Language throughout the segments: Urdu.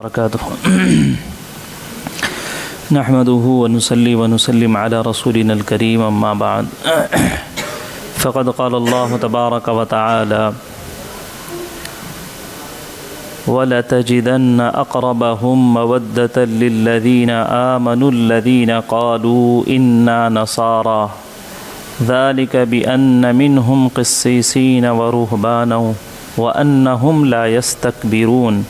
وبركاته نحمده ونصلي ونسلم على رسولنا الكريم أما بعد فقد قال الله تبارك وتعالى وَلَتَجِدَنَّ أَقْرَبَهُمْ مَوَدَّةً لِلَّذِينَ آمَنُوا الَّذِينَ قَالُوا إِنَّا نَصَارَى ذَلِكَ بِأَنَّ مِنْهُمْ قِسِّيسِينَ وَرُهْبَانًا وَأَنَّهُمْ لَا يَسْتَكْبِرُونَ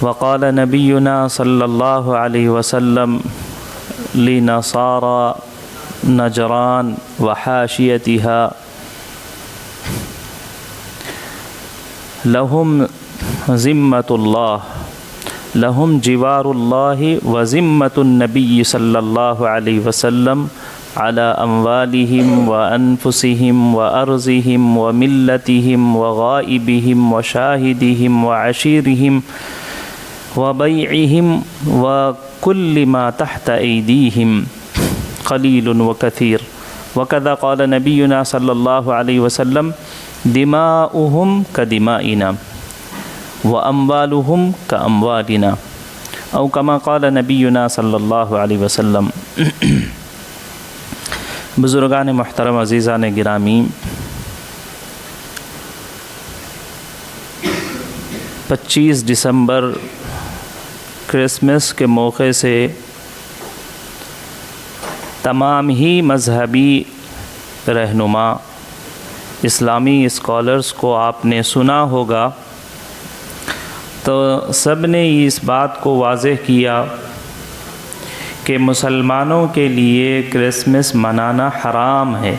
وقال نبينا صلى الله عليه وسلم لنصارى نجران وحاشيتها لهم ذمة الله لهم جوار الله وذمة النبي صلى الله عليه وسلم على أموالهم وأنفسهم وأرضهم وملتهم وغائبهم وشاهدهم وعشيرهم وبيعهم وكل ما تحت أيديهم قليل وكثير وكذا قال نبينا صلى الله عليه وسلم دماؤهم كدمائنا وأموالهم كأموالنا أو كما قال نبينا صلى الله عليه وسلم. بزرگان محترم عزیزان گرامی، 25 دسمبر کرسمس کے موقع سے تمام ہی مذہبی رہنما اسلامی اسکالرز کو آپ نے سنا ہوگا، تو سب نے اس بات کو واضح کیا کہ مسلمانوں کے لیے کرسمس منانا حرام ہے.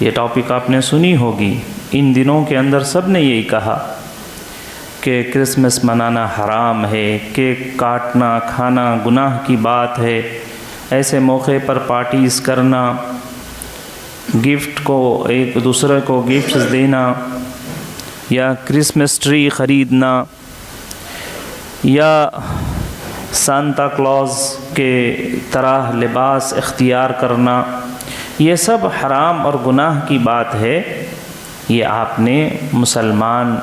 یہ ٹاپک آپ نے سنی ہوگی. ان دنوں کے اندر سب نے یہی کہا کہ کرسمس منانا حرام ہے، کیک کاٹنا کھانا گناہ کی بات ہے، ایسے موقع پر پارٹیز کرنا، گفٹ کو ایک دوسرے کو گفٹس دینا یا کرسمس ٹری خریدنا یا سانتا کلوز کے طرح لباس اختیار کرنا، یہ سب حرام اور گناہ کی بات ہے. یہ آپ نے مسلمان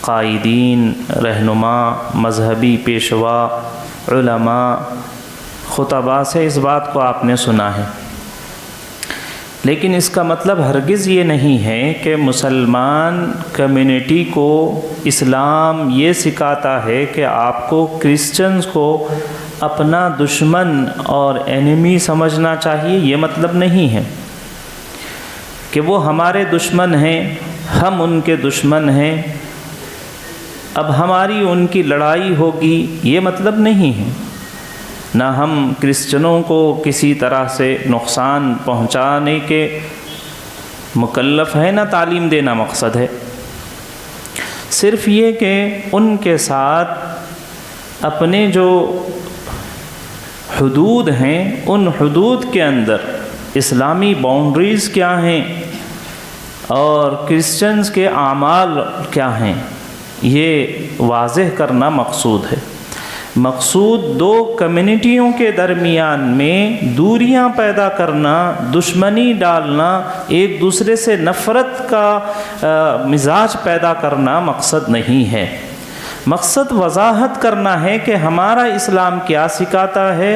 قائدین، رہنما، مذہبی پیشوا، علماء، خطباء سے اس بات کو آپ نے سنا ہے. لیکن اس کا مطلب ہرگز یہ نہیں ہے کہ مسلمان کمیونٹی کو اسلام یہ سکھاتا ہے کہ آپ کو کرسچنز کو اپنا دشمن اور اینیمی سمجھنا چاہیے. یہ مطلب نہیں ہے کہ وہ ہمارے دشمن ہیں، ہم ان کے دشمن ہیں، اب ہماری ان کی لڑائی ہوگی. یہ مطلب نہیں ہے. نہ ہم کرسچنوں کو کسی طرح سے نقصان پہنچانے کے مکلف ہیں، نہ تعلیم دینا مقصد ہے. صرف یہ کہ ان کے ساتھ اپنے جو حدود ہیں، ان حدود کے اندر اسلامی باؤنڈریز کیا ہیں اور کرسچنز کے اعمال کیا ہیں، یہ واضح کرنا مقصود ہے. مقصود دو کمیونٹیوں کے درمیان میں دوریاں پیدا کرنا، دشمنی ڈالنا، ایک دوسرے سے نفرت کا مزاج پیدا کرنا مقصد نہیں ہے. مقصد وضاحت کرنا ہے کہ ہمارا اسلام کیا سکھاتا ہے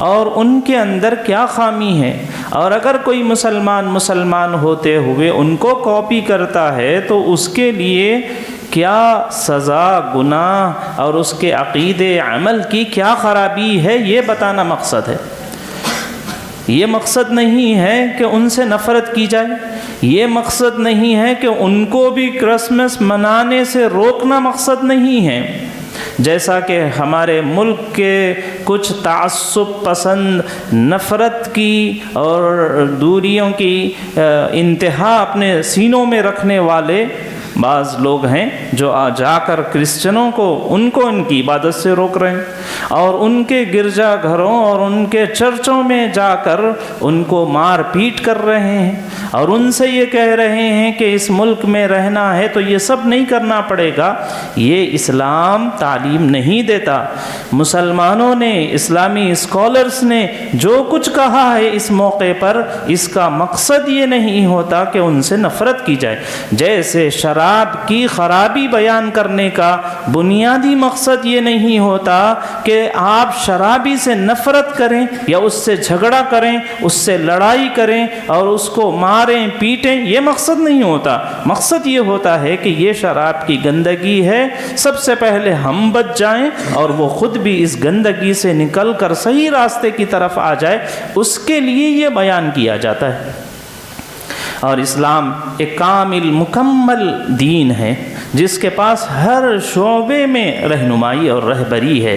اور ان کے اندر کیا خامی ہے، اور اگر کوئی مسلمان ہوتے ہوئے ان کو کاپی کرتا ہے تو اس کے لیے کیا سزا، گناہ اور اس کے عقیدے عمل کی کیا خرابی ہے، یہ بتانا مقصد ہے. یہ مقصد نہیں ہے کہ ان سے نفرت کی جائے، یہ مقصد نہیں ہے کہ ان کو بھی کرسمس منانے سے روکنا مقصد نہیں ہے. جیسا کہ ہمارے ملک کے کچھ تعصب پسند، نفرت کی اور دوریوں کی انتہا اپنے سینوں میں رکھنے والے بعض لوگ ہیں جو جا کر کرسچنوں کو ان کی عبادت سے روک رہے ہیں، اور ان کے گرجا گھروں اور ان کے چرچوں میں جا کر ان کو مار پیٹ کر رہے ہیں، اور ان سے یہ کہہ رہے ہیں کہ اس ملک میں رہنا ہے تو یہ سب نہیں کرنا پڑے گا. یہ اسلام تعلیم نہیں دیتا. مسلمانوں نے، اسلامی اسکالرز نے جو کچھ کہا ہے اس موقع پر، اس کا مقصد یہ نہیں ہوتا کہ ان سے نفرت کی جائے. جیسے شراب شراب کی خرابی بیان کرنے کا بنیادی مقصد یہ نہیں ہوتا کہ آپ شرابی سے نفرت کریں یا اس سے جھگڑا کریں، اس سے لڑائی کریں اور اس کو ماریں پیٹیں، یہ مقصد نہیں ہوتا۔ مقصد یہ ہوتا ہے کہ یہ شراب کی گندگی ہے، سب سے پہلے ہم بچ جائیں اور وہ خود بھی اس گندگی سے نکل کر صحیح راستے کی طرف آ جائے، اس کے لیے یہ بیان کیا جاتا ہے۔ اور اسلام ایک کامل مکمل دین ہے جس کے پاس ہر شعبے میں رہنمائی اور رہبری ہے،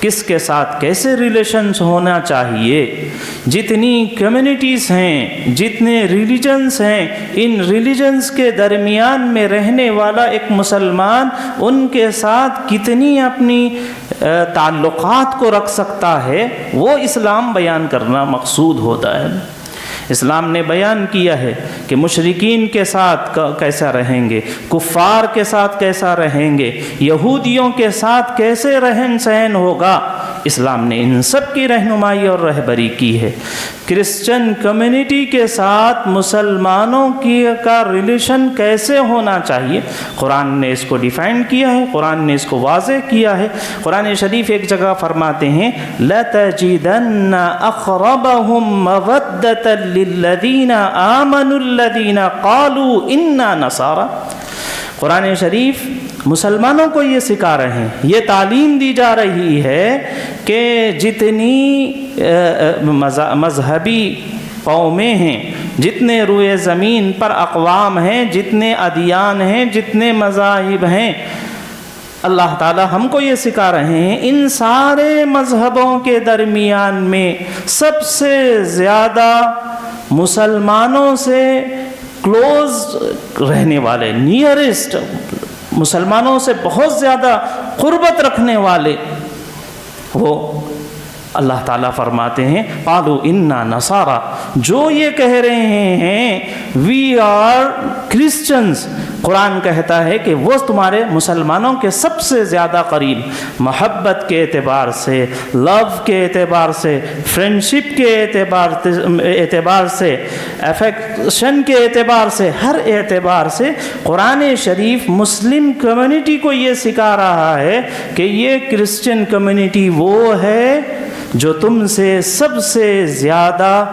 کس کے ساتھ کیسے ریلیشنز ہونا چاہیے۔ جتنی کمیونٹیز ہیں، جتنے ریلیجنز ہیں، ان ریلیجنز کے درمیان میں رہنے والا ایک مسلمان ان کے ساتھ کتنی اپنی تعلقات کو رکھ سکتا ہے، وہ اسلام بیان کرنا مقصود ہوتا ہے۔ اسلام نے بیان کیا ہے کہ مشرکین کے ساتھ کیسا رہیں گے، کفار کے ساتھ کیسا رہیں گے، یہودیوں کے ساتھ کیسے رہن سہن ہوگا۔ اسلام نے ان سب کی رہنمائی اور رہبری کی ہے۔ کرسچن کمیونٹی کے ساتھ مسلمانوں کا ریلیشن کیسے ہونا چاہیے، قرآن نے اس کو ڈیفائن کیا ہے، قرآن نے اس کو واضح کیا ہے۔ قرآن شریف ایک جگہ فرماتے ہیں لَتَجِدَنَّ أَقْرَبَهُمْ مَوَدَّةً لِلَّذِينَ آمَنُوا الَّذِينَ قَالُوا إِنَّا نَصَارَى۔ قرآن شریف مسلمانوں کو یہ سکھا رہے ہیں، یہ تعلیم دی جا رہی ہے کہ جتنی مذہبی قومیں ہیں، جتنے روئے زمین پر اقوام ہیں، جتنے ادیان ہیں، جتنے مذاہب ہیں، اللہ تعالی ہم کو یہ سکھا رہے ہیں ان سارے مذہبوں کے درمیان میں سب سے زیادہ مسلمانوں سے کلوز رہنے والے، نیئرسٹ، مسلمانوں سے بہت زیادہ قربت رکھنے والے، وہ اللہ تعالیٰ فرماتے ہیں قالوا انا نصارى، جو یہ کہہ رہے ہیں وی آر کرسچنز، قرآن کہتا ہے کہ وہ تمہارے مسلمانوں کے سب سے زیادہ قریب، محبت کے اعتبار سے، لو کے اعتبار سے، فرینڈشپ کے اعتبار سے، افیکشن کے اعتبار سے، ہر اعتبار سے قرآن شریف مسلم کمیونٹی کو یہ سکھا رہا ہے کہ یہ کرسچن کمیونٹی وہ ہے جو تم سے سب سے زیادہ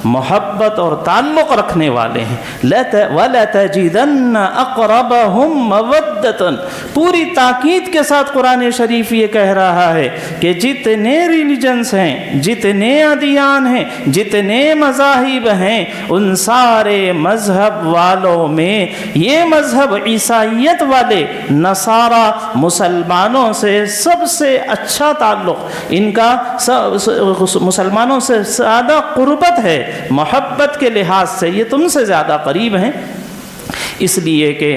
محبت اور تعلق رکھنے والے ہیں۔ وَلَتَجِدَنَّ أَقْرَبَهُمْ مَوَدَّةً، پوری تاکید کے ساتھ قرآن شریف یہ کہہ رہا ہے کہ جتنے ریلیجنز ہیں، جتنے ادیان ہیں، جتنے مذاہب ہیں، ان سارے مذہب والوں میں یہ مذہب عیسائیت والے نصارہ مسلمانوں سے سب سے اچھا تعلق، ان کا مسلمانوں سے زیادہ قربت ہے، محبت کے لحاظ سے یہ تم سے زیادہ قریب ہیں، اس لیے کہ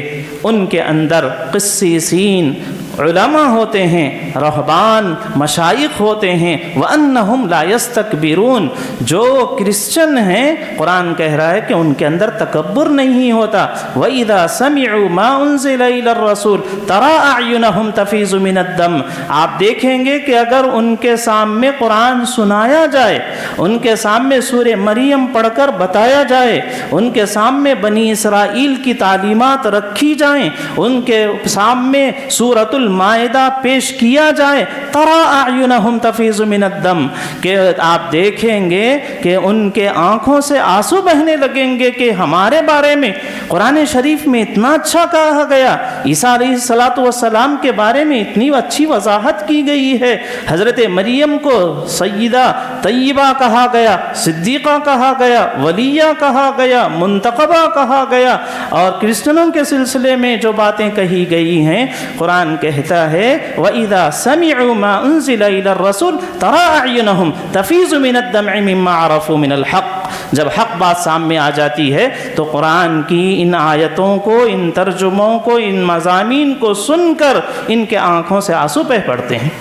ان کے اندر قسیسین علماء ہوتے ہیں، رہبان مشائخ ہوتے ہیں، وَأَنَّهُمْ لَا يَسْتَكْبِرُونَ، جو کرسچن ہیں قرآن کہہ رہا ہے کہ ان کے اندر تکبر نہیں ہوتا۔ وَإِذَا سَمِعُوا مَا أُنزِلَ إِلَى الرَّسُولِ تَرَىٰ أَعْيُنَهُمْ تَفِيضُ مِنَ الدَّمْعِ، آپ دیکھیں گے کہ اگر ان کے سامنے قرآن سنایا جائے، ان کے سامنے سورہ مریم پڑھ کر بتایا جائے، ان کے سامنے بنی اسرائیل کی تعلیمات رکھی جائیں، ان کے سامنے سورۃ المائدہ پیش کیا جائے، ترى اعینہم تفیض من الدم، کہ آپ دیکھیں گے کہ ان کے آنکھوں سے آنسو بہنے لگیں گے کہ ہمارے بارے میں قرآن شریف میں اتنا اچھا کہا گیا، عیسیٰ علیہ السلام کے بارے میں اتنی اچھی وضاحت کی گئی ہے، حضرت مریم کو سیدہ طیبہ کہا گیا، صدیقہ کہا گیا، ولیہ کہا گیا، منتخبہ کہا گیا، اور کرسچنوں کے سلسلے میں جو باتیں کہی گئی ہیں قرآن کہتا ہے وَإِذَا سَمِعُوا مَا أُنزِلَ إِلَى الرَّسُولِ تَرَىٰ أَعْيُنَهُمْ تَفِيضُ مِنَ الدَّمْعِ مِمَّا عَرَفُوا مِنَ الْحَقِّ، جب حق بات سامنے آ جاتی ہے تو قرآن کی ان آیتوں کو، ان ترجموں کو، ان مضامین کو سن کر ان کے آنکھوں سے آنسو بہ پڑتے ہیں۔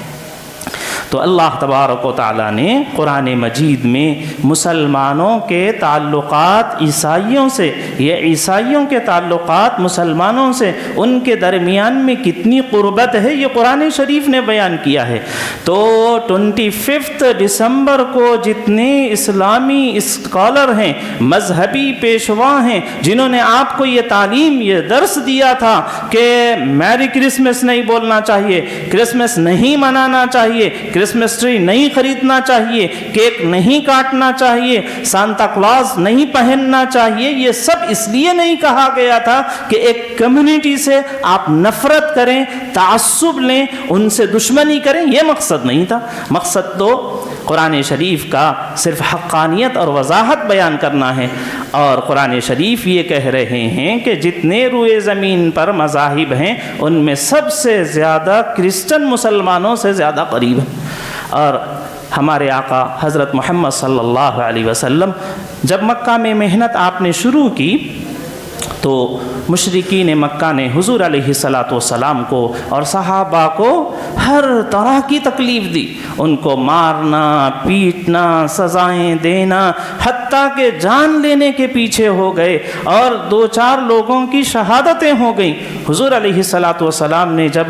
تو اللہ تبارک و تعالیٰ نے قرآن مجید میں مسلمانوں کے تعلقات عیسائیوں سے، یہ عیسائیوں کے تعلقات مسلمانوں سے، ان کے درمیان میں کتنی قربت ہے، یہ قرآن شریف نے بیان کیا ہے۔ تو 25 دسمبر کو جتنے اسلامی اسکالر ہیں، مذہبی پیشوا ہیں، جنہوں نے آپ کو یہ تعلیم، یہ درس دیا تھا کہ میری کرسمس نہیں بولنا چاہیے، کرسمس نہیں منانا چاہیے، کرسمس ٹری نہیں خریدنا چاہیے، کیک نہیں کاٹنا چاہیے، سانتا کلاز نہیں پہننا چاہیے، یہ سب اس لیے نہیں کہا گیا تھا کہ ایک کمیونٹی سے آپ نفرت کریں، تعصب لیں، ان سے دشمنی کریں، یہ مقصد نہیں تھا۔ مقصد تو قرآن شریف کا صرف حقانیت اور وضاحت بیان کرنا ہے۔ اور قرآن شریف یہ کہہ رہے ہیں کہ جتنے روئے زمین پر مذاہب ہیں ان میں سب سے زیادہ کرسچن مسلمانوں سے زیادہ قریب ہیں۔ اور ہمارے آقا حضرت محمد صلی اللہ علیہ وسلم جب مکہ میں محنت آپ نے شروع کی تو مشرکین مکہ نے حضور علیہ السلام کو اور صحابہ کو ہر طرح کی تکلیف دی، ان کو مارنا، پیٹنا، سزائیں دینا، حتیٰ کہ جان لینے کے پیچھے ہو گئے اور 2-4 لوگوں کی شہادتیں ہو گئیں۔ حضور علیہ السلام نے جب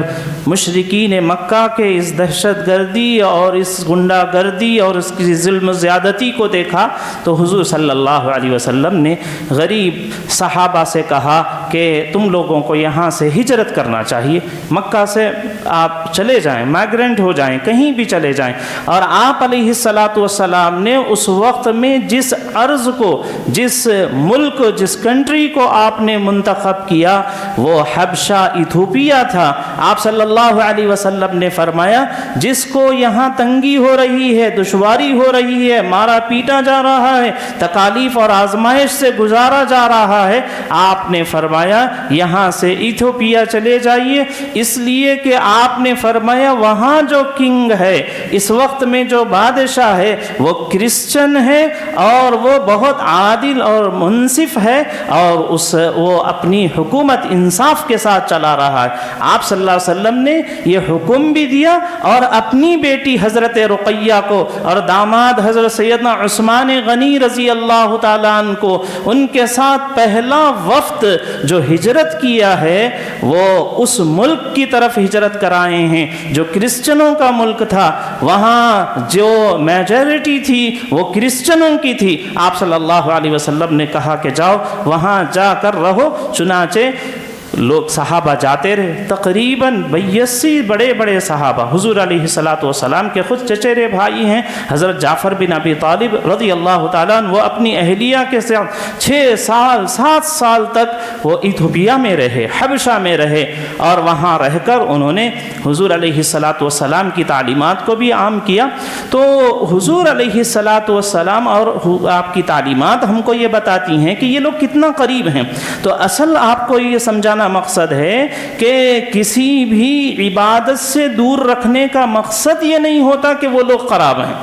مشرکین مکہ کے اس دہشت گردی اور اس غنڈہ گردی اور اس کی ظلم و زیادتی کو دیکھا تو حضور صلی اللہ علیہ وسلم نے غریب صحابہ سے کہا کہ تم لوگوں کو یہاں سے ہجرت کرنا چاہیے، مکہ سے آپ چلے جائیں، مائیگرنٹ ہو جائیں، کہیں بھی چلے جائیں۔ اور آپ علیہ السلام نے اس وقت میں جس ارض کو، جس ملک، جس کنٹری کو آپ نے منتخب کیا وہ حبشہ ایتھوپیا تھا۔ آپ صلی اللہ علیہ وسلم نے فرمایا جس کو یہاں تنگی ہو رہی ہے، دشواری ہو رہی ہے، مارا پیٹا جا رہا ہے، تکالیف اور آزمائش سے گزارا جا رہا ہے، آپ نے فرمایا یہاں سے ایتھوپیا چلے جائیے، اس لیے کہ آپ نے فرمایا وہاں جو کنگ ہے، اس وقت میں جو بادشاہ ہے وہ کرسچن ہے اور وہ بہت عادل اور منصف ہے اور وہ اپنی حکومت انصاف کے ساتھ چلا رہا ہے۔ آپ صلی اللہ علیہ وسلم نے یہ حکم بھی دیا اور اپنی بیٹی حضرت رقیہ کو اور داماد حضرت سیدنا عثمان غنی رضی اللہ تعالیٰ عنہ کو، ان کے ساتھ پہلا وفد جو ہجرت کیا ہے وہ اس ملک کی طرف ہجرت کرائے ہیں جو کرسچنوں کا ملک تھا، وہاں جو میجورٹی تھی وہ کرسچنوں کی تھی۔ آپ صلی اللہ علیہ وسلم نے کہا کہ جاؤ وہاں جا کر رہو، چنانچہ لوگ صحابہ جاتے رہے، تقریباً 82 بڑے بڑے صحابہ، حضور علیہ السلام کے خود چچیرے بھائی ہیں حضرت جعفر بن ابی طالب رضی اللہ تعالیٰ عنہ، وہ اپنی اہلیہ کے ساتھ 6 سال 7 سال تک وہ ایتھوپیا میں رہے، حبشہ میں رہے، اور وہاں رہ کر انہوں نے حضور علیہ السلام کی تعلیمات کو بھی عام کیا۔ تو حضور علیہ السلام اور آپ کی تعلیمات ہم کو یہ بتاتی ہیں کہ یہ لوگ کتنا قریب ہیں۔ تو اصل آپ کو یہ سمجھانا مقصد ہے کہ کسی بھی عبادت سے دور رکھنے کا مقصد یہ نہیں ہوتا کہ وہ لوگ خراب ہیں،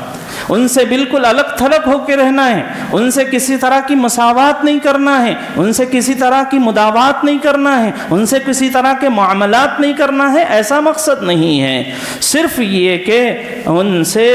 ان سے بالکل الگ تھلگ ہو کے رہنا ہے، ان سے کسی طرح کی مساوات نہیں کرنا ہے، ان سے کسی طرح کی مداوات نہیں کرنا ہے، ان سے کسی طرح کے معاملات نہیں کرنا ہے، ایسا مقصد نہیں ہے۔ صرف یہ کہ ان سے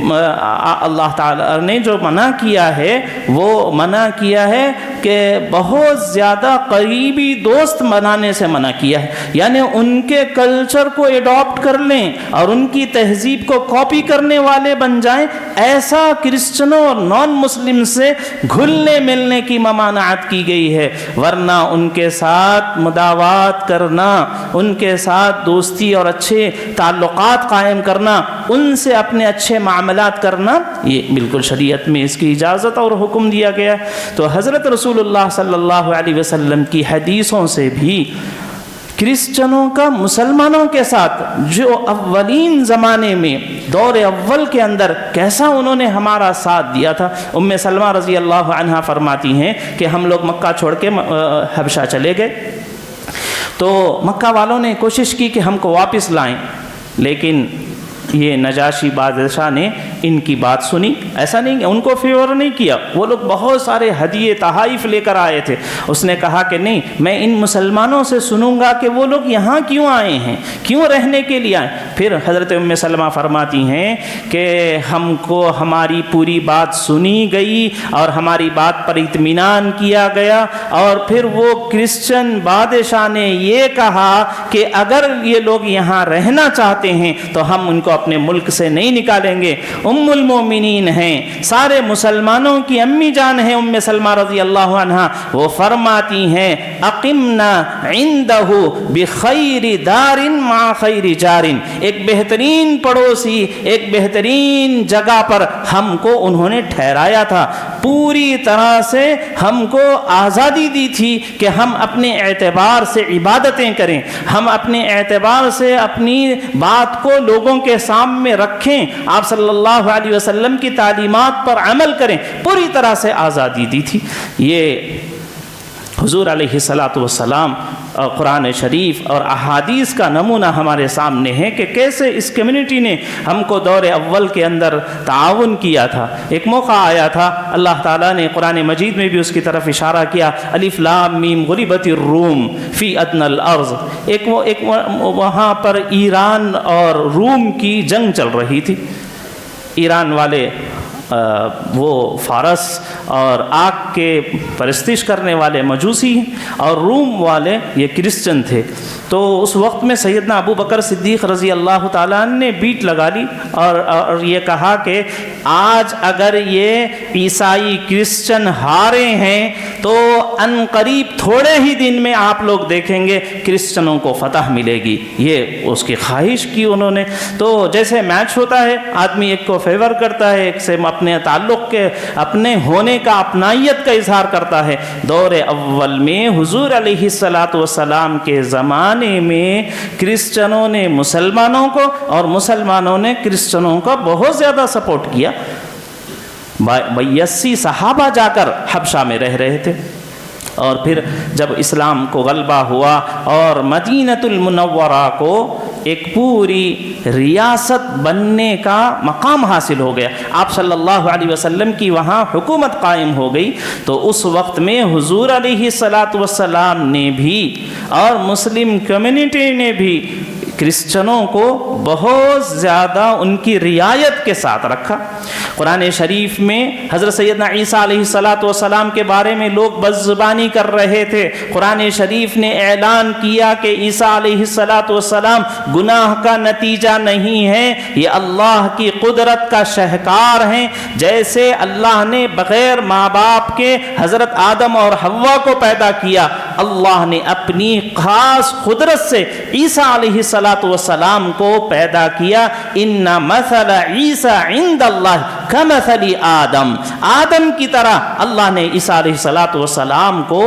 اللہ تعالیٰ نے جو منع کیا ہے وہ منع کیا ہے کہ بہت زیادہ قریبی دوست بنانے سے منع کیا ہے، یعنی ان کے کلچر کو ایڈاپٹ کر لیں اور ان کی تہذیب کو کاپی کرنے والے بن جائیں، ایسا کرسچنوں اور نان مسلم سے گھلنے ملنے کی ممانعت کی گئی ہے، ورنہ ان کے ساتھ مداوات کرنا، ان کے ساتھ دوستی اور اچھے تعلقات قائم کرنا، ان سے اپنے اچھے معاملات کرنا، یہ بالکل شریعت میں اس کی اجازت اور حکم دیا گیا ہے۔ تو حضرت رسول اللہ صلی اللہ علیہ وسلم کی حدیثوں سے بھی کرسچنوں کا مسلمانوں کے ساتھ جو اولین زمانے میں دور اول کے اندر کیسا انہوں نے ہمارا ساتھ دیا تھا۔ ام سلمہ رضی اللہ عنہا فرماتی ہیں کہ ہم لوگ مکہ چھوڑ کے حبشہ چلے گئے، تو مکہ والوں نے کوشش کی کہ ہم کو واپس لائیں، لیکن یہ نجاشی بادشاہ نے ان کی بات سنی، ایسا نہیں کہ ان کو فیور نہیں کیا، وہ لوگ بہت سارے ہدیے تحائف لے کر آئے تھے۔ اس نے کہا کہ نہیں، میں ان مسلمانوں سے سنوں گا کہ وہ لوگ یہاں کیوں آئے ہیں، کیوں رہنے کے لیے آئے۔ پھر حضرت ام سلمہ فرماتی ہیں کہ ہم کو ہماری پوری بات سنی گئی اور ہماری بات پر اطمینان کیا گیا، اور پھر وہ کرسچن بادشاہ نے یہ کہا کہ اگر یہ لوگ یہاں رہنا چاہتے ہیں تو ہم ان کو اپنے ملک سے نہیں نکالیں گے۔ ام المومنین ہیں، سارے مسلمانوں کی امی جان ہیں ام سلمہ رضی اللہ عنہا، وہ فرماتی ہیں اقمنا عندہ بخیر دار مع خیر جار، ایک بہترین پڑوسی، ایک بہترین جگہ پر ہم کو انہوں نے ٹھہرایا تھا، پوری طرح سے ہم کو آزادی دی تھی کہ ہم اپنے اعتبار سے عبادتیں کریں، ہم اپنے اعتبار سے اپنی بات کو لوگوں کے سامنے رکھیں، آپ صلی اللہ علیہ وسلم کی تعلیمات پر عمل کریں، پوری طرح سے آزادی دی تھی۔ یہ حضور علیہ الصلاۃ والسلام اور قرآن شریف اور احادیث کا نمونہ ہمارے سامنے ہے کہ کیسے اس کمیونٹی نے ہم کو دور اول کے اندر تعاون کیا تھا۔ ایک موقع آیا تھا، اللہ تعالیٰ نے قرآن مجید میں بھی اس کی طرف اشارہ کیا، الف لام میم غلبت الروم فی ادنی الارض، ایک وہاں پر ایران اور روم کی جنگ چل رہی تھی۔ ایران والے وہ فارس اور آگ کے پرستش کرنے والے مجوسی ہیں، اور روم والے یہ کرسچن تھے۔ تو اس وقت میں سیدنا ابو بکر صدیق رضی اللہ تعالیٰ عنہ نے بیٹ لگا لی اور یہ کہا کہ آج اگر یہ عیسائی کرسچن ہارے ہیں تو ان قریب تھوڑے ہی دن میں آپ لوگ دیکھیں گے کرسچنوں کو فتح ملے گی۔ یہ اس کی خواہش کی انہوں نے۔ تو جیسے میچ ہوتا ہے، آدمی ایک کو فیور کرتا ہے، ایک سے اپنے تعلق کے، اپنے ہونے کا، اپنائیت کا اظہار کرتا ہے۔ دور اول میں حضور علیہ الصلاۃ والسلام کے زمانے میں کرسچنوں نے مسلمانوں کو اور مسلمانوں نے کرسچنوں کا بہت زیادہ سپورٹ کیا۔ 82 صحابہ جا کر حبشہ میں رہ رہے تھے، اور پھر جب اسلام کو غلبہ ہوا اور مدینۃ المنورہ کو ایک پوری ریاست بننے کا مقام حاصل ہو گیا، آپ صلی اللہ علیہ وسلم کی وہاں حکومت قائم ہو گئی، تو اس وقت میں حضور علیہ الصلاۃ والسلام نے بھی اور مسلم کمیونٹی نے بھی کرسچنوں کو بہت زیادہ ان کی رعایت کے ساتھ رکھا۔ قرآن شریف میں حضرت سیدنا عیسیٰ علیہ الصلاۃ والسلام کے بارے میں لوگ بدزبانی کر رہے تھے۔ قرآن شریف نے اعلان کیا کہ عیسیٰ علیہ الصلاۃ والسلام گناہ کا نتیجہ نہیں ہے، یہ اللہ کی قدرت کا شہکار ہیں۔ جیسے اللہ نے بغیر ماں باپ کے حضرت آدم اور حوا کو پیدا کیا، اللہ نے اپنی خاص قدرت سے عیسیٰ علیہ الصلاۃ والسلام کو پیدا کیا۔ ان مثل عیسیٰ عند اللہ کمثل آدم، آدم کی طرح اللہ نے عیسیٰ علیہ الصلاۃ والسلام کو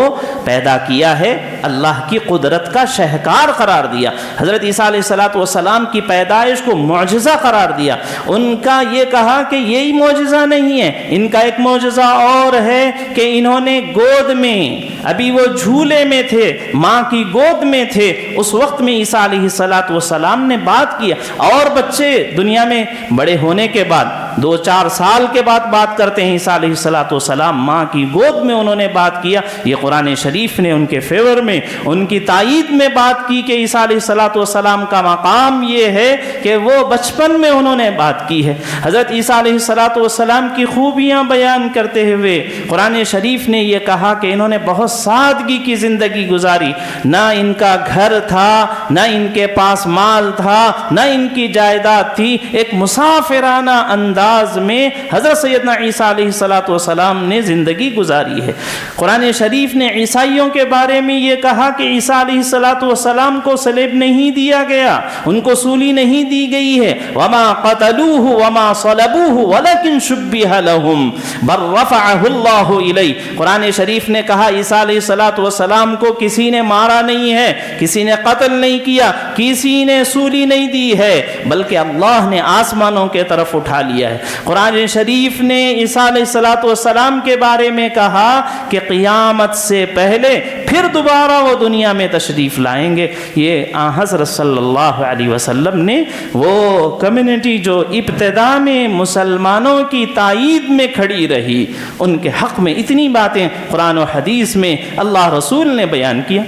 پیدا کیا ہے، اللہ کی قدرت کا شہکار قرار دیا۔ حضرت عیسیٰ علیہ الصلاۃ والسلام کی پیدائش کو معجزہ قرار دیا۔ ان کا یہ کہا کہ یہی معجزہ نہیں ہے، ان کا ایک معجزہ اور ہے کہ انہوں نے گود میں، ابھی وہ جھولے میں تھے، ماں کی گود میں تھے، اس وقت میں عیسیٰ علیہ الصلاۃ والسلام نے بات کیا۔ اور بچے دنیا میں بڑے ہونے کے بعد 2-4 سال کے بعد بات کرتے ہیں، عیسیٰ علیہ الصلاۃ والسلام ماں کی گود میں انہوں نے بات کیا۔ یہ قرآن شریف نے ان کے فیور میں، ان کی تائید میں بات کی کہ عیسیٰ علیہ الصلاۃ والسلام کا مقام یہ ہے کہ وہ بچپن میں انہوں نے بات کی ہے۔ حضرت عیسیٰ علیہ الصلاۃ والسلام کی خوبیاں بیان کرتے ہوئے قرآن شریف نے یہ کہا کہ انہوں نے بہت سادگی کی زندگی گزاری، نہ ان کا گھر تھا، نہ ان کے پاس مال تھا، نہ ان کی جائیداد تھی، ایک مسافرانہ انداز میں حضرت سیدنا عیسیٰ علیہ الصلاۃ والسلام نے زندگی گزاری ہے۔ قرآن شریف نے عیسائیوں کے بارے میں یہ کہا کہ عیسیٰ علیہ الصلاۃ والسلام کو صلیب نہیں دیا گیا، ان کو سولی نہیں دی گئی ہے۔ وما قتلوه وما صلبوه ولكن شبه لهم بل رفعه الله الیہ۔ قرآن شریف نے کہا عیسیٰ علیہ الصلاۃ والسلام کو کسی نے مارا نہیں ہے، کسی نے قتل نہیں کیا، کسی نے سولی نہیں دی ہے، بلکہ اللہ نے آسمانوں کے طرف اٹھا لیا ہے۔ قرآن شریف نے عیسیٰ علیہ الصلاۃ والسلام کے بارے میں کہا کہ قیامت سے پہلے پھر دوبارہ دوبارہ وہ دنیا میں تشریف لائیں گے۔ یہ حضرت صلی اللہ علیہ وسلم نے وہ کمیونٹی جو ابتدا میں مسلمانوں کی تائید میں کھڑی رہی، ان کے حق میں اتنی باتیں قرآن و حدیث میں اللہ رسول نے بیان کیا،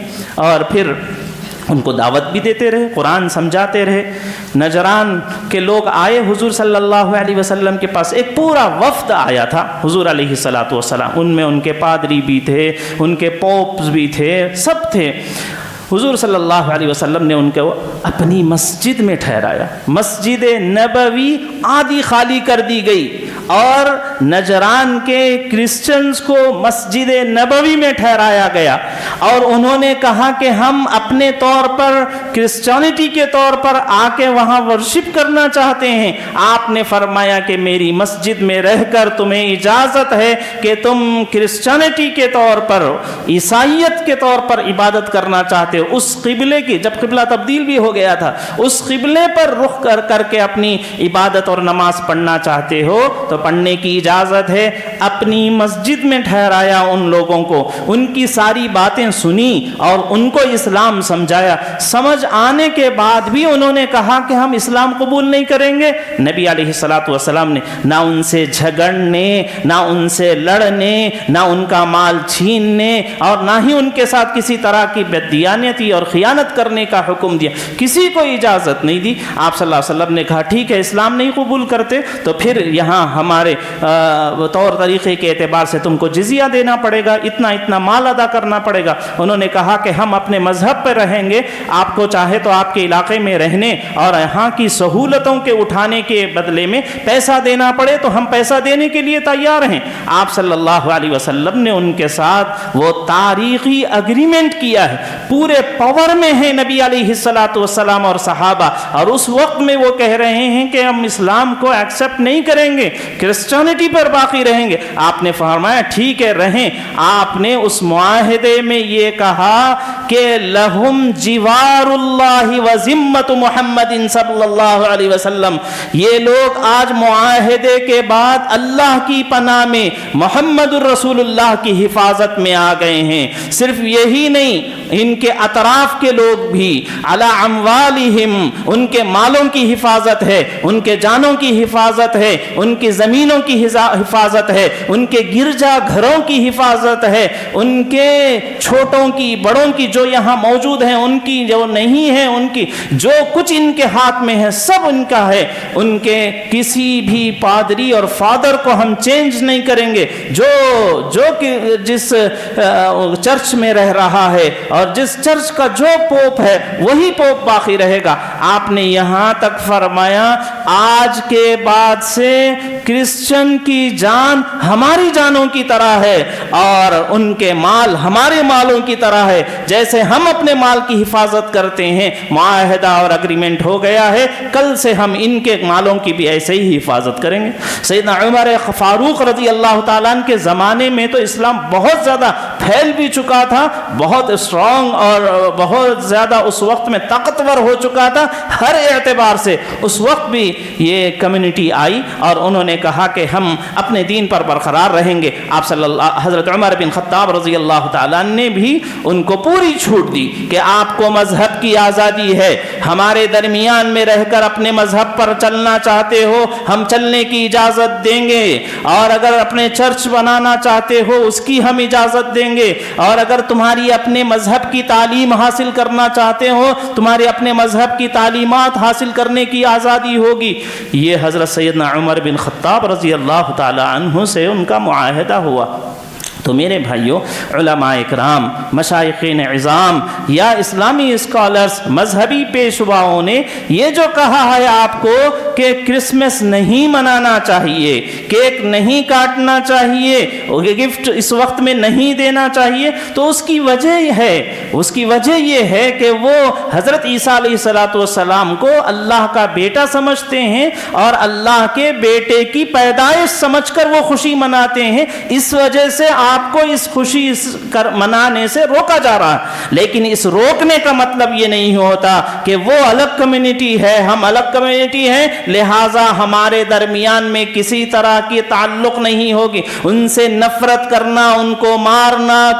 اور پھر ان کو دعوت بھی دیتے رہے، قرآن سمجھاتے رہے۔ نجران کے لوگ آئے حضور صلی اللہ علیہ وسلم کے پاس، ایک پورا وفد آیا تھا حضور علیہ السلام، ان میں ان کے پادری بھی تھے، ان کے پوپس بھی تھے، سب تھے۔ حضور صلی اللہ علیہ وسلم نے ان کو اپنی مسجد میں ٹھہرایا۔ مسجد نبوی آدھی خالی کر دی گئی اور نجران کے کرسچنز کو مسجد نبوی میں ٹھہرایا گیا، اور انہوں نے کہا کہ ہم اپنے طور پر کرسچینٹی کے طور پر آ کے وہاں ورشپ کرنا چاہتے ہیں۔ آپ نے فرمایا کہ میری مسجد میں رہ کر تمہیں اجازت ہے کہ تم کرسچینٹی کے طور پر، عیسائیت کے طور پر عبادت کرنا چاہتے ہو، اس قبلے کی، جب قبلہ تبدیل بھی ہو گیا تھا، اس قبلے پر رخ کر کے اپنی عبادت اور نماز پڑھنا چاہتے ہو تو پڑھنے کی اجازت ہے۔ اپنی مسجد میں ٹھہرایا ان لوگوں کو، ان کی ساری باتیں سنی اور ان کو اسلام سمجھایا۔ سمجھ آنے کے بعد بھی انہوں نے کہا کہ ہم اسلام قبول نہیں کریں گے۔ نبی علیہ السلام نے نہ ان سے جھگڑنے، نہ ان سے لڑنے، نہ ان کا مال چھیننے، اور نہ ہی ان کے ساتھ کسی طرح کی بددیانتی اور خیانت کرنے کا حکم دیا، کسی کو اجازت نہیں دی۔ آپ صلی اللہ علیہ وسلم نے کہا ٹھیک ہے، اسلام نہیں قبول کرتے تو پھر یہاں ہمارے طور طریقے کے اعتبار سے تم کو جزیہ دینا پڑے گا، اتنا اتنا مال ادا کرنا پڑے گا۔ انہوں نے کہا کہ ہم اپنے مذہب پر رہیں گے، آپ کو چاہے تو آپ کے علاقے میں رہنے اور یہاں کی سہولتوں کے اٹھانے کے بدلے میں پیسہ دینا پڑے تو ہم پیسہ دینے کے لیے تیار ہیں۔ آپ صلی اللہ علیہ وسلم نے ان کے ساتھ وہ تاریخی اگریمنٹ کیا ہے، پورے پاور میں ہیں نبی علیہ السلام اور صحابہ، اور اس وقت میں وہ کہہ رہے ہیں کہ ہم اسلام کو ایکسپٹ نہیں کریں گے، کرسچینٹی پر باقی رہیں گے۔ آپ نے فرمایا ٹھیک ہے رہیں۔ آپ نے اس معاہدے میں یہ کہا کہ لہم جوار اللہ و ذمت محمد صلی اللہ علیہ وسلم، یہ لوگ آج معاہدے کے بعد اللہ کی پناہ میں، محمد الرسول اللہ کی حفاظت میں آ گئے ہیں۔ صرف یہی نہیں، ان کے اطراف کے لوگ بھی، علی اموالہم، ان کے مالوں کی حفاظت ہے، ان کے جانوں کی حفاظت ہے، ان کی زمینوں کی حفاظت ہے، ان کے گرجا گھروں کی حفاظت ہے، ان کے چھوٹوں کی بڑوں کی جو یہاں موجود ہیں، ان کی جو نہیں ہے، ان کی جو کچھ ان کے ہاتھ میں ہے سب ان کا ہے۔ ان کے کسی بھی پادری اور فادر کو ہم چینج نہیں کریں گے، جو جس چرچ میں رہ رہا ہے اور جس چرچ کا جو پوپ ہے وہی پوپ باقی رہے گا۔ آپ نے یہاں تک فرمایا آج کے بعد سے کرسچن کی جان ہماری جانوں کی طرح ہے اور ان کے مال ہمارے مالوں کی طرح ہے، جیسے ہم اپنے مال کی حفاظت کرتے ہیں۔ معاہدہ اور اگریمنٹ ہو گیا ہے، کل سے ہم ان کے مالوں کی بھی ایسے ہی حفاظت کریں گے۔ سیدنا عمر فاروق رضی اللہ تعالیٰ عنہ کے زمانے میں تو اسلام بہت زیادہ پھیل بھی چکا تھا، بہت اسٹرانگ اور بہت زیادہ اس وقت میں طاقتور ہو چکا تھا ہر اعتبار سے۔ اس وقت بھی یہ کمیونٹی آئی اور انہوں نے کہا کہ ہم اپنے دین پر برقرار رہیں گے۔ آپ حضرت عمر بن خطاب رضی اللہ تعالیٰ نے بھی ان کو پوری چھوٹ دی کہ آپ کو مذہب کی آزادی ہے، ہمارے درمیان میں رہ کر اپنے مذہب پر چلنا چاہتے ہو ہم چلنے کی اجازت دیں گے، اور اگر اپنے چرچ بنانا چاہتے ہو اس کی ہم اجازت دیں گے، اور اگر تمہاری اپنے مذہب کی تعلیم حاصل کرنا چاہتے ہو تمہارے اپنے مذہب کی تعلیمات حاصل کرنے کی آزادی ہوگی۔ یہ حضرت سیدنا عمر بن خطاب رضی اللہ تعالی عنہ سے ان کا معاہدہ ہوا۔ تو میرے بھائیوں، علماء اکرام، مشائخین عظام یا اسلامی اسکالرز، مذہبی پیشواؤں نے یہ جو کہا ہے آپ کو کہ کرسمس نہیں منانا چاہیے، کیک نہیں کاٹنا چاہیے، گفٹ اس وقت میں نہیں دینا چاہیے، تو اس کی وجہ یہ ہے کہ وہ حضرت عیسیٰ علیہ السلام کو اللہ کا بیٹا سمجھتے ہیں اور اللہ کے بیٹے کی پیدائش سمجھ کر وہ خوشی مناتے ہیں۔ اس وجہ سے آپ کو اس خوشی منانے سے روکا جا رہا ہے، لیکن اس روکنے کا مطلب یہ نہیں ہوتا کہ وہ الگ کمیونٹی ہے ہم الگ کمیونٹی ہیں، لہٰذا ہمارے درمیان میں کسی طرح کی تعلق نہیں ہوگی. ان سے نفرت کرنا، ان کو مارنا،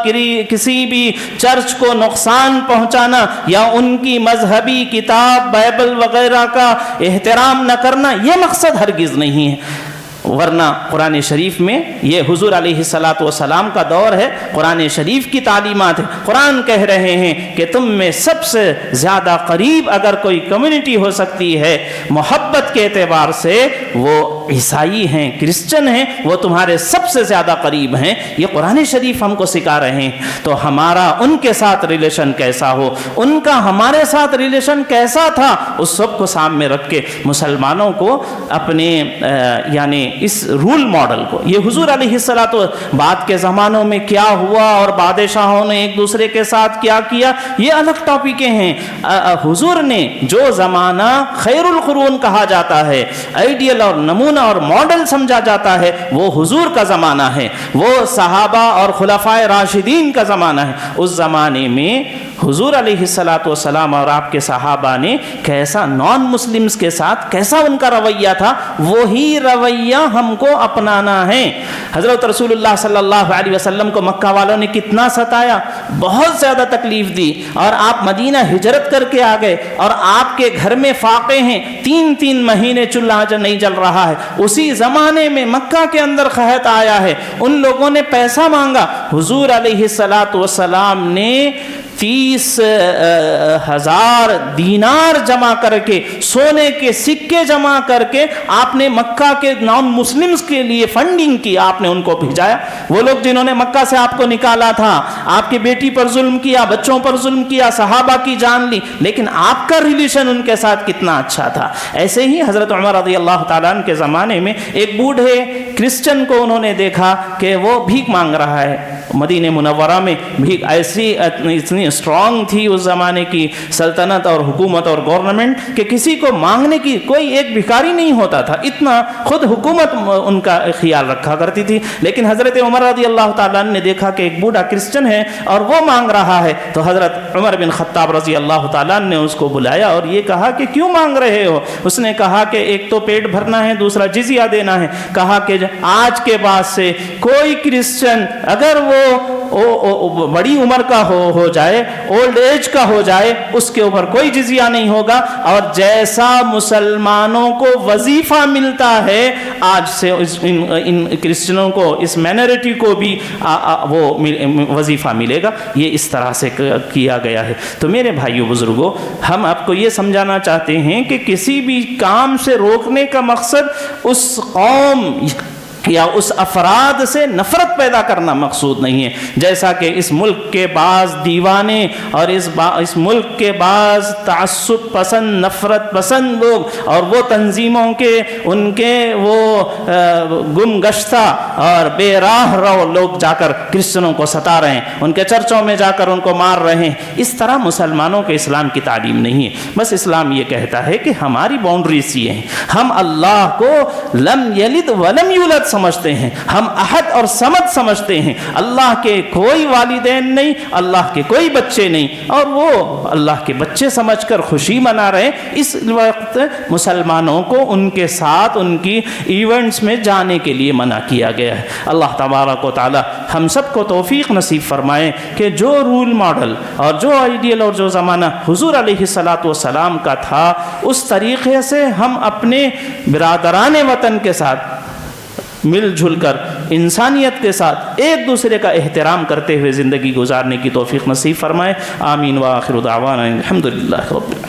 کسی بھی چرچ کو نقصان پہنچانا یا ان کی مذہبی کتاب بائبل وغیرہ کا احترام نہ کرنا، یہ مقصد ہرگز نہیں ہے. ورنہ قرآن شریف میں یہ حضور علیہ السلام کا دور ہے، قرآن شریف کی تعلیمات ہے. قرآن کہہ رہے ہیں کہ تم میں سب سے زیادہ قریب اگر کوئی کمیونٹی ہو سکتی ہے محبت کے اعتبار سے، وہ عیسائی ہیں، کرسچن ہیں، وہ تمہارے سب سے زیادہ قریب ہیں. یہ قرآن شریف ہم کو سکھا رہے ہیں. تو ہمارا ان کے ساتھ ریلیشن کیسا ہو، ان کا ہمارے ساتھ ریلیشن کیسا تھا، اس سب کو سامنے رکھ کے مسلمانوں کو اپنے یعنی اس رول ماڈل کو، یہ حضور علیہ الصلوۃ بعد کے زمانوں میں کیا ہوا اور بادشاہوں نے ایک دوسرے کے ساتھ کیا کیا، یہ الگ ٹاپکیں ہیں. حضور نے جو زمانہ خیر القرون کہا جاتا ہے، آئیڈیل اور نمونہ اور ماڈل سمجھا جاتا ہے، وہ حضور کا زمانہ ہے، وہ صحابہ اور خلفائے راشدین کا زمانہ ہے. اس زمانے میں حضور علیہ السلام اور آپ کے صحابہ نے کیسا نان مسلمز کے ساتھ کیسا ان کا رویہ تھا، وہی رویہ ہم کو اپنانا ہے. حضرت رسول اللہ صلی اللہ علیہ وسلم کو مکہ والوں نے کتنا ستایا، بہت زیادہ تکلیف دی، اور آپ مدینہ ہجرت کر کے آ گئے اور آپ کے گھر میں فاقے ہیں، 3 مہینے چولہا نہیں جل رہا ہے. اسی زمانے میں مکہ کے اندر قحط آیا ہے، ان لوگوں نے پیسہ مانگا، حضور علیہ السلام نے 30,000 دینار جمع کر کے، سونے کے سکے جمع کر کے آپ نے مکہ کے نان مسلمز کے لیے فنڈنگ کی، آپ نے ان کو بھیجایا. وہ لوگ جنہوں نے مکہ سے آپ کو نکالا تھا، آپ کی بیٹی پر ظلم کیا، بچوں پر ظلم کیا، صحابہ کی جان لی، لیکن آپ کا ریلیشن ان کے ساتھ کتنا اچھا تھا. ایسے ہی حضرت عمر رضی اللہ تعالیٰ عنہ کے زمانے میں ایک بوڑھے کرسچن کو انہوں نے دیکھا کہ وہ بھیک مانگ رہا ہے. مدینہ منورہ میں بھیک ایسی اتنی اسٹرانگ تھی اس زمانے کی سلطنت اور حکومت اور گورنمنٹ کہ کسی کو مانگنے کی کوئی ایک بھکاری نہیں ہوتا تھا، اتنا خود حکومت ان کا خیال رکھا کرتی تھی. لیکن حضرت عمر رضی اللہ تعالیٰ نے دیکھا کہ ایک بوڑھا کرسچن ہے اور وہ مانگ رہا ہے، تو حضرت عمر بن خطاب رضی اللہ تعالیٰ نے اس کو بلایا اور یہ کہا کہ کیوں مانگ رہے ہو؟ اس نے کہا کہ ایک تو پیٹ بھرنا ہے، دوسرا جزیہ دینا ہے. کہا کہ آج کے بعد سے کوئی کرسچن اگر وہ بڑی عمر کا ہو جائے، اولڈ ایج کا ہو جائے، اس کے اوپر کوئی جزیہ نہیں ہوگا، اور جیسا مسلمانوں کو وظیفہ ملتا ہے آج سے ان کرسچنوں کو، اس مائنورٹی کو بھی وہ وظیفہ ملے گا. یہ اس طرح سے کیا گیا ہے. تو میرے بھائیو بزرگوں، ہم آپ کو یہ سمجھانا چاہتے ہیں کہ کسی بھی کام سے روکنے کا مقصد اس قوم یا اس افراد سے نفرت پیدا کرنا مقصود نہیں ہے. جیسا کہ اس ملک کے بعض دیوانے اور اس ملک کے بعض تعصب پسند، نفرت پسند لوگ اور وہ تنظیموں کے ان کے وہ گم گشتہ اور بے راہ رو لوگ جا کر کرسچنوں کو ستا رہے ہیں، ان کے چرچوں میں جا کر ان کو مار رہے ہیں. اس طرح مسلمانوں کے اسلام کی تعلیم نہیں ہے. بس اسلام یہ کہتا ہے کہ ہماری باؤنڈریز یہ ہیں، ہم اللہ کو لم یلد ولم یولد سمجھتے ہیں، ہم احد اور صمد سمجھتے ہیں. اللہ کے کوئی والدین نہیں، اللہ کے کوئی بچے نہیں، اور وہ اللہ کے بچے سمجھ کر خوشی منا رہے. اس وقت مسلمانوں کو ان کے ساتھ ان کی ایونٹس میں جانے کے لیے منع کیا گیا ہے. اللہ تبارک و تعالی ہم سب کو توفیق نصیب فرمائے کہ جو رول ماڈل اور جو آئیڈیل اور جو زمانہ حضور علیہ السلام کا تھا، اس طریقے سے ہم اپنے برادران وطن کے ساتھ مل جل کر انسانیت کے ساتھ ایک دوسرے کا احترام کرتے ہوئے زندگی گزارنے کی توفیق نصیب فرمائے. آمین. وآخر دعوانا الحمدللہ رب العالمین.